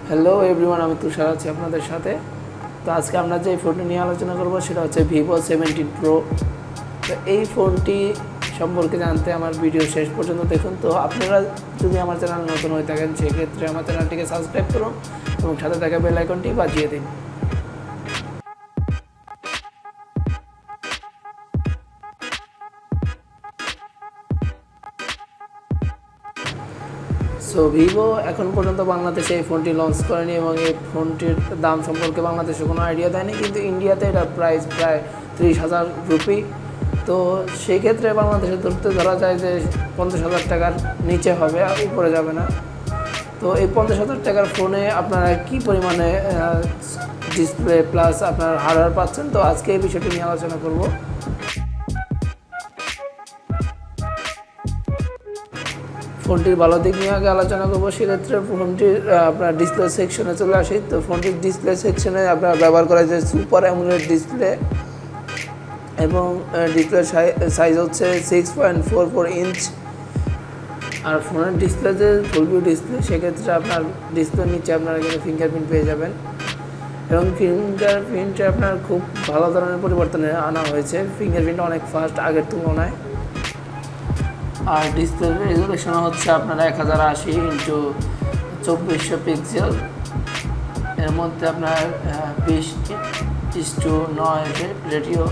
Hello everyone, আমি তুষার আছি আপনাদের সাথে। তো আজকে আমরা যে ফোনটি নিয়ে আলোচনা করব সেটা হচ্ছে Vivo 17 Pro। তো এই ফোনটি সম্পর্কে জানতে আমার ভিডিও শেষ পর্যন্ত দেখুন। তো আপনারা যদি আমার চ্যানেল নতুন হয়ে থাকেন সেক্ষেত্রে আমার চ্যানেলটিকে সাবস্ক্রাইব করুন এবং সাথে থাকা বেল আইকনটি বাজিয়ে দিন। সো ভিভো এখন পর্যন্ত বাংলাদেশে এই ফোনটি লঞ্চ করেনি এবং এই ফোনটির দাম সম্পর্কে বাংলাদেশে কোনো আইডিয়া দেয়নি, কিন্তু ইন্ডিয়াতে এটার প্রাইস প্রায় 30,000 রুপি। তো সেই ক্ষেত্রে বাংলাদেশে ধরা যায় যে 50,000 টাকার নিচে হবে, আর উপরে যাবে না। তো এই 50,000 টাকার ফোনে আপনারা কী পরিমাণে ডিসপ্লে প্লাস আপনার হার্ডওয়্যার পাচ্ছেন, তো আজকে এই বিষয়টি নিয়ে আলোচনা করব। ফোনটির ভালো দিক নিয়ে আগে আলোচনা করবো। সেক্ষেত্রে ফোনটির আপনার ডিসপ্লে সেকশনে চলে আসি। তো ফোনটির ডিসপ্লে সেকশনে আপনার ব্যবহার করা যায় সুপার অ্যামোলেড ডিসপ্লে এবং ডিসপ্লে সাইজ হচ্ছে 6.44 ইঞ্চ। আর ফোনের ডিসপ্লে যে ফুল ভিউ ডিসপ্লে, সেক্ষেত্রে আপনার ডিসপ্লের নিচে আপনারা কিন্তু ফিঙ্গারপ্রিন্ট পেয়ে যাবেন এবং ফিঙ্গারপ্রিন্টে আপনার খুব ভালো ধরনের পরিবর্তনে আনা হয়েছে। ফিঙ্গারপ্রিন্ট অনেক ফাস্ট আগের তুলনায়। আর ডিসপ্লে রেজুলেশন হচ্ছে আপনার 1080x2400 পিক্সেল। এর মধ্যে আপনার 20:9 রেটিও।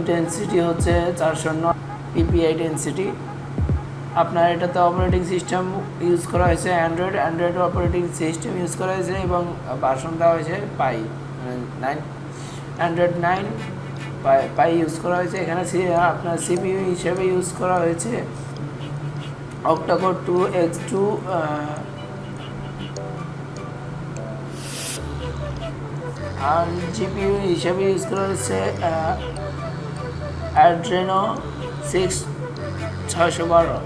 ডেনসিটি হচ্ছে 409 PPI ডেনসিটি। আপনার এটাতে অপারেটিং সিস্টেম ইউজ করা হয়েছে অ্যান্ড্রয়েড অপারেটিং সিস্টেম ইউজ করা হয়েছে এবং ভার্সন দেওয়া হয়েছে পাই 9, অ্যান্ড্রয়েড 9 পাই ইউজ করা হয়েছে। এখানে আপনার CPU হিসেবে ইউজ করা হয়েছে অক্টাকোর 2X2 আর GPU হিসেবে ইউজ করা হয়েছে Adreno 612।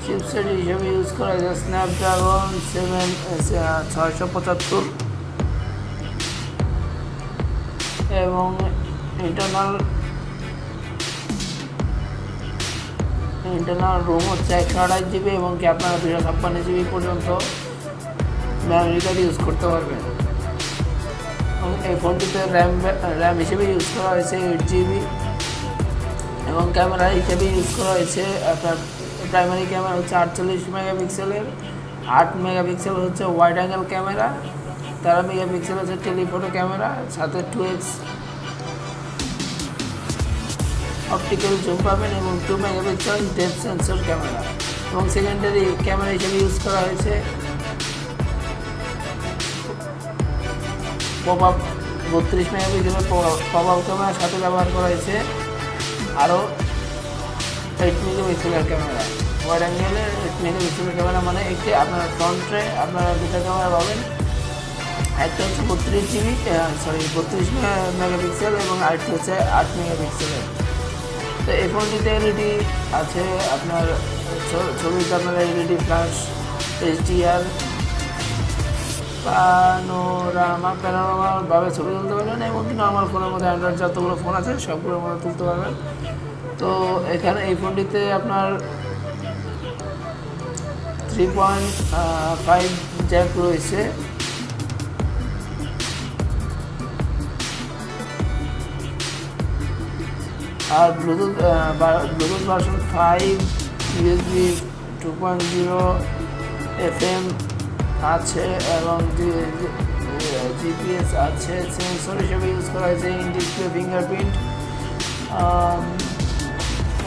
চিপসেট হিসেবে ইউজ করা হয়েছে স্ন্যাপড্রাগন 675 এবং ইন্টারনাল রোম হচ্ছে 128 GB এবং কি আপনারা 256 GB পর্যন্ত মেমোরি কার্ড ইউজ করতে পারবেন। এবং এই ফোনটিতে র্যাম হিসেবে ইউজ করা হয়েছে 8 GB এবং ক্যামেরা হিসেবে ইউজ করা হয়েছে আপনার প্রাইমারি ক্যামেরা হচ্ছে 48 মেগাপিক্সেলের, 8 মেগাপিক্সেল হচ্ছে ওয়াইড অ্যাঙ্গেল ক্যামেরা, 13 মেগাপিক্সেল হচ্ছে টেলিফোটো ক্যামেরা, সাথে 2x অপটিক্যাল জুম পাবেন এবং 2 মেগাপিক্সেল ডেপথ সেন্সর ক্যামেরা। এবং সেকেন্ডারি ক্যামেরা হিসেবে ইউজ করা হয়েছে পপ-আপ 32 মেগাপিক্সেলের পপ-আপ ক্যামেরার সাথে ব্যবহার করা হয়েছে আরও 8 মেগাপিক্সেলের ক্যামেরা। ওয়াইড অ্যাঙ্গেলে 8 মেগাপিক্সেলের ক্যামেরা মানে একটি আপনার ফ্রন্টে আপনারা দুটো ক্যামেরা পাবেন, একটা হচ্ছে 32 মেগাপিক্সেল এবং আরেকটি হচ্ছে 8 মেগাপিক্সেলের। তো এই ফোনটিতে এলইডি আছে আপনার ছবিতে আপনার এলইডি ফ্ল্যাশ, HDR, প্যানোরামাভাবে ছবি তুলতে পারবেন এবং কি নর্মাল ফোনের মধ্যে অ্যান্ড্রয়েড যতগুলো ফোন আছে সবগুলোর মধ্যে তুলতে পারবেন। তো এখানে এই ফোনটিতে আপনার 3.5 জ্যাক রয়েছে। আর ব্লুটুথ ভার্সন 5, USB 2.0 FM আছে এবং GPS আছে। সেন্সর হিসেবে ইউজ করা হয়েছে ইন ডিসপ্লে ফিঙ্গারপ্রিন্ট।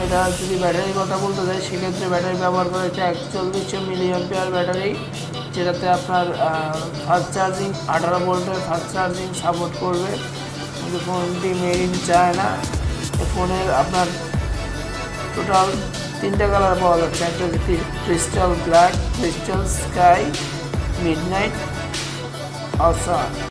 এটা যদি ব্যাটারির কথা বলতে চাই সেক্ষেত্রে ব্যাটারি ব্যবহার করা হয়েছে 4100 mAh ব্যাটারি, যেটাতে আপনার ফাস্ট চার্জিং 18 ভোল্টের ফাস্ট চার্জিং সাপোর্ট করবে। কিন্তু ফোনটি মেড ইন চায়না। ফোনের আপনার টোটাল 3টা কালার পাওয়া যাচ্ছে, একটা হচ্ছে crystal black, crystal sky, midnight, awesome.